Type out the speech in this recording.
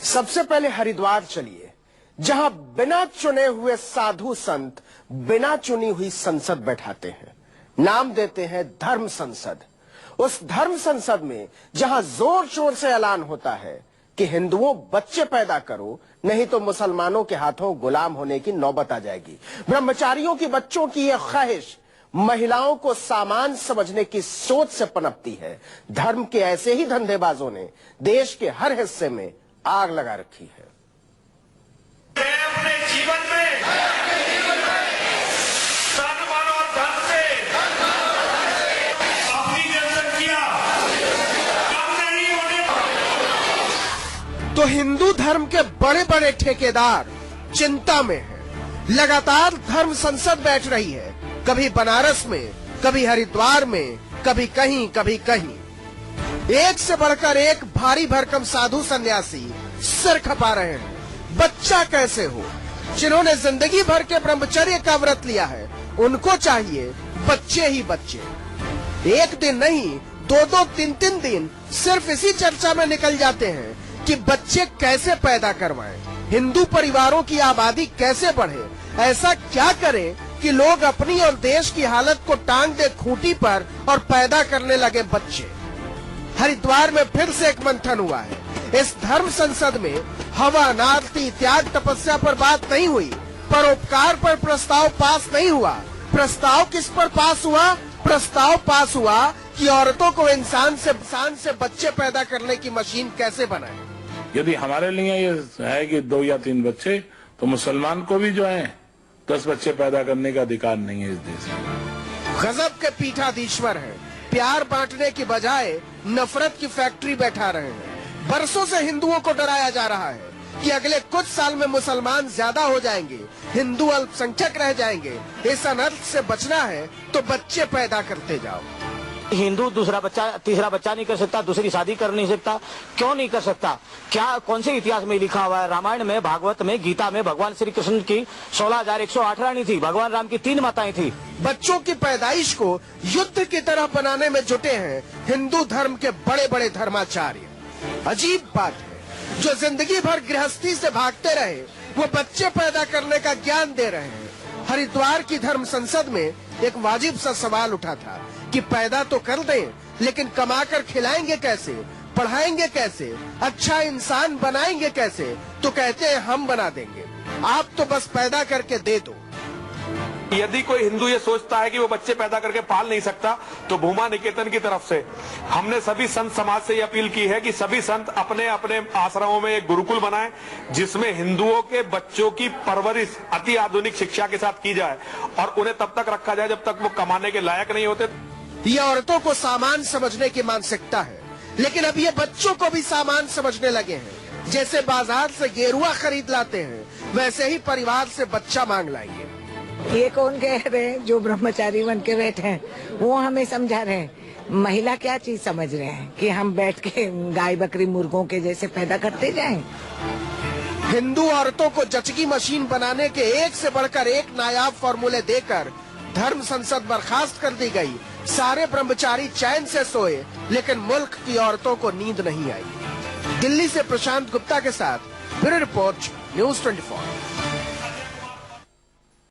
सबसे पहले हरिद्वार चलिए, जहां बिना चुने हुए साधु संत बिना चुनी हुई संसद बैठाते हैं। नाम देते हैं धर्म संसद। उस धर्म संसद में जहां जोर शोर से ऐलान होता है कि हिंदुओं बच्चे पैदा करो, नहीं तो मुसलमानों के हाथों गुलाम होने की नौबत आ जाएगी। ब्रह्मचारियों की बच्चों की यह ख्वाहिश महिलाओं को सामान समझने की सोच से पनपती है। धर्म के ऐसे ही धंधेबाजों ने देश के हर हिस्से में आग लगा रखी है। अपने जीवन में सम्मान और धन से अपनी जनसंख्या कम नहीं होने। तो हिंदू धर्म के बड़े बड़े ठेकेदार चिंता में हैं। लगातार धर्म संसद बैठ रही है, कभी बनारस में, कभी हरिद्वार में, कभी कहीं। एक से बढ़कर एक भारी भरकम साधु सन्यासी सिर खपा रहे हैं। बच्चा कैसे हो? जिन्होंने जिंदगी भर के ब्रह्मचर्य का व्रत लिया है, उनको चाहिए बच्चे ही बच्चे। एक दिन नहीं, दो तीन दिन सिर्फ इसी चर्चा में निकल जाते हैं कि बच्चे कैसे पैदा करवाएं, हिंदू परिवारों की आबादी कैसे बढ़े, ऐसा क्या करें कि लोग अपनी और देश की हालत को टांग दे खूंटी पर और पैदा करने लगे बच्चे। हरिद्वार में फिर से एक मंथन हुआ है। इस धर्म संसद में हवन, आरती, त्याग, तपस्या पर बात नहीं हुई, परोपकार पर प्रस्ताव पास नहीं हुआ। प्रस्ताव किस पर पास हुआ? प्रस्ताव पास हुआ कि औरतों को इंसान से बच्चे पैदा करने की मशीन कैसे बनाए। यदि हमारे लिए ये है कि 2 या 3 बच्चे, तो मुसलमान को भी जो है 10 बच्चे पैदा करने का अधिकार नहीं है इस देश में। गजब के पीठाधीश्वर हैं, प्यार बांटने की बजाय नफरत की फैक्ट्री बैठा रहे हैं। बरसों से हिंदुओं को डराया जा रहा है कि अगले कुछ साल में मुसलमान ज्यादा हो जाएंगे, हिंदू अल्पसंख्यक रह जाएंगे। इस अनर्थ से बचना है तो बच्चे पैदा करते जाओ। हिंदू दूसरा बच्चा, तीसरा बच्चा नहीं कर सकता, दूसरी शादी कर नहीं सकता। क्यों नहीं कर सकता? क्या कौन से इतिहास में लिखा हुआ है? रामायण में, भागवत में, गीता में भगवान श्री कृष्ण की 16,108 रानी थी, भगवान राम की 3 माताएं थी। बच्चों की पैदाइश को युद्ध की तरह बनाने में जुटे हैं हिंदू धर्म के बड़े बड़े धर्माचार्य। अजीब बात है, जो जिंदगी भर गृहस्थी से भागते रहे, वो बच्चे पैदा करने का ज्ञान दे रहे हैं। हरिद्वार की धर्म संसद में एक वाजिब सा सवाल उठा था कि पैदा तो कर दें, लेकिन कमाकर खिलाएंगे कैसे, पढ़ाएंगे कैसे, अच्छा इंसान बनाएंगे कैसे? तो कहते हैं हम बना देंगे, आप तो बस पैदा करके दे दो। यदि कोई हिंदू ये सोचता है कि वो बच्चे पैदा करके पाल नहीं सकता, तो भूमा निकेतन की तरफ से हमने सभी संत समाज से ये अपील की है कि सभी संत अपने अपने आश्रमों में एक गुरुकुल बनाएं, जिसमें हिंदुओं के बच्चों की परवरिश अति आधुनिक शिक्षा के साथ की जाए और उन्हें तब तक रखा जाए जब तक वो कमाने के लायक नहीं होते। ये औरतों को सामान समझने की मानसिकता है, लेकिन अब ये बच्चों को भी सामान समझने लगे हैं। जैसे बाजार से गेरुआ खरीद लाते हैं, वैसे ही परिवार से बच्चा मांग लाएंगे। ये कौन कह रहे हैं? जो ब्रह्मचारी बन के बैठे हैं वो हमें समझा रहे हैं। महिला क्या चीज समझ रहे हैं कि हम बैठ के गाय बकरी मुर्गों के जैसे पैदा करते जाएं? हिंदू औरतों को जचगी मशीन बनाने के एक से बढ़कर एक नायाब फॉर्मूले देकर धर्म संसद बर्खास्त कर दी गई। सारे ब्रह्मचारी चैन से सोए, लेकिन मुल्क की औरतों को नींद नहीं आई। दिल्ली से प्रशांत गुप्ता के साथ ब्यूरो रिपोर्ट, न्यूज़ 24।